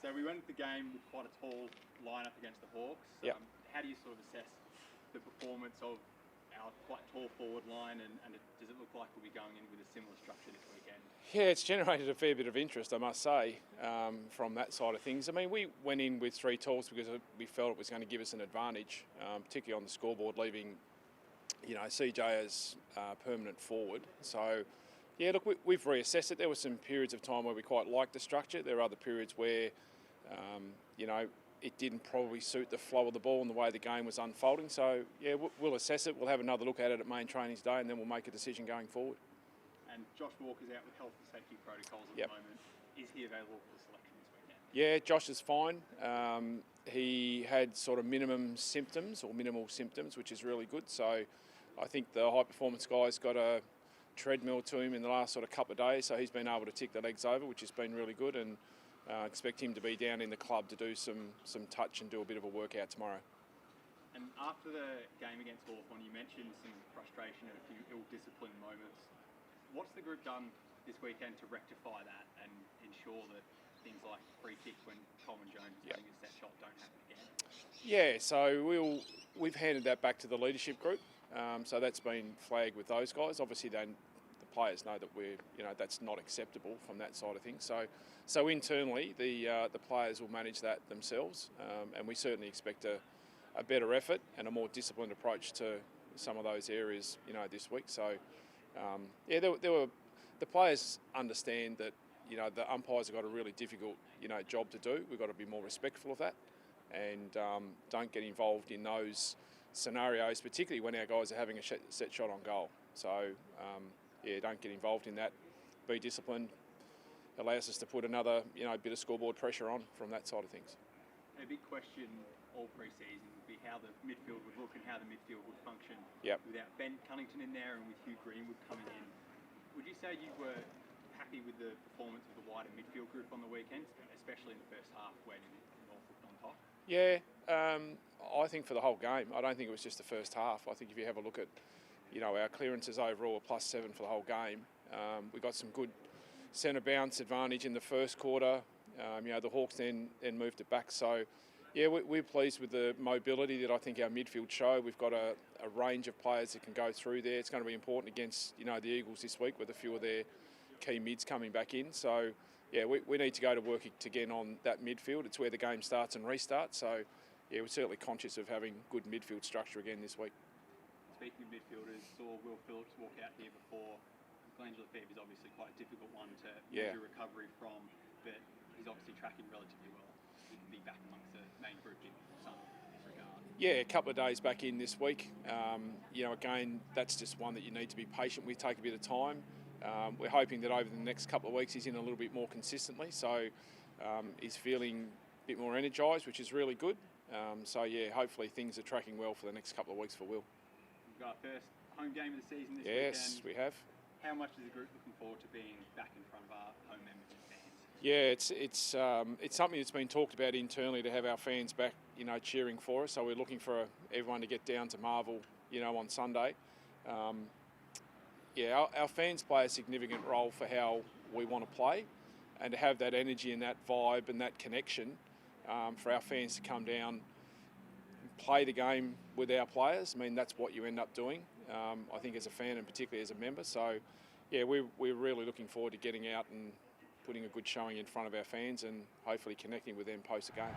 So we went into the game with quite a tall lineup against the Hawks. Yep. How do you sort of assess the performance of our quite tall forward line, and does it look like we'll be going in with a similar structure this weekend? Yeah, it's generated a fair bit of interest, I must say, from that side of things. I mean, we went in with 3 talls because we felt it was going to give us an advantage, particularly on the scoreboard, leaving, CJ as permanent forward. So, yeah, look, we've reassessed it. There were some periods of time where we quite liked the structure. There are other periods where, it didn't probably suit the flow of the ball and the way the game was unfolding. So, yeah, we'll assess it. We'll have another look at it at main training today, and then we'll make a decision going forward. And Josh Walker's out with health and safety protocols at Yep. the moment. Is he available for the selection this weekend? Yeah, Josh is fine. He had sort of minimal symptoms, which is really good. So I think the high performance guy's got a treadmill to him in the last sort of couple of days, so he's been able to tick the legs over, which has been really good, and expect him to be down in the club to do some touch and do a bit of a workout tomorrow. And after the game against Hawthorn, you mentioned some frustration and a few ill-disciplined moments. What's the group done this weekend to rectify that and ensure that things like free kick when Coleman Jones is having a set shot don't happen again? Yeah, so we've handed that back to the leadership group. So that's been flagged with those guys. Obviously, the players know that that's not acceptable from that side of things. So internally, the players will manage that themselves, and we certainly expect a better effort and a more disciplined approach to some of those areas, this week. So, the players understand that, the umpires have got a really difficult, job to do. We've got to be more respectful of that, and don't get involved in those scenarios, particularly when our guys are having a set shot on goal. So, don't get involved in that. Be disciplined. Allows us to put another, bit of scoreboard pressure on from that side of things. A big question all pre-season would be how the midfield would look and how the midfield would function without Ben Cunnington in there and with Hugh Greenwood coming in. Would you say you were happy with the performance of the wider midfield group on the weekend, especially in the first half when North looked on top? Yeah, I think for the whole game. I don't think it was just the first half. I think if you have a look at, our clearances overall are +7 for the whole game. We got some good centre bounce advantage in the first quarter. The Hawks then moved it back. So, yeah, we're pleased with the mobility that I think our midfield show. We've got a range of players that can go through there. It's going to be important against, the Eagles this week with a few of their key mids coming back in. So, yeah, we need to go to work again on that midfield. It's where the game starts and restarts. So, yeah, we're certainly conscious of having good midfield structure again this week. Speaking of midfielders, saw Will Phillips walk out here before. Glandular fever is obviously quite a difficult one to measure recovery from, but he's obviously tracking relatively well. He can be back amongst the main group in some regard. Yeah, a couple of days back in this week. Again, that's just one that you need to be patient with, take a bit of time. We're hoping that over the next couple of weeks he's in a little bit more consistently, so he's feeling a bit more energised, which is really good. Hopefully things are tracking well for the next couple of weeks for Will. We've got our first home game of the season this weekend. Yes, we have. How much is the group looking forward to being back in front of our home members and fans? Yeah, it's something that's been talked about internally to have our fans back, cheering for us. So we're looking for everyone to get down to Marvel, on Sunday. Our fans play a significant role for how we want to play, and to have that energy and that vibe and that connection for our fans to come down, play the game with our players. I mean, that's what you end up doing, I think, as a fan and particularly as a member. So, yeah, we're really looking forward to getting out and putting a good showing in front of our fans and hopefully connecting with them post the game.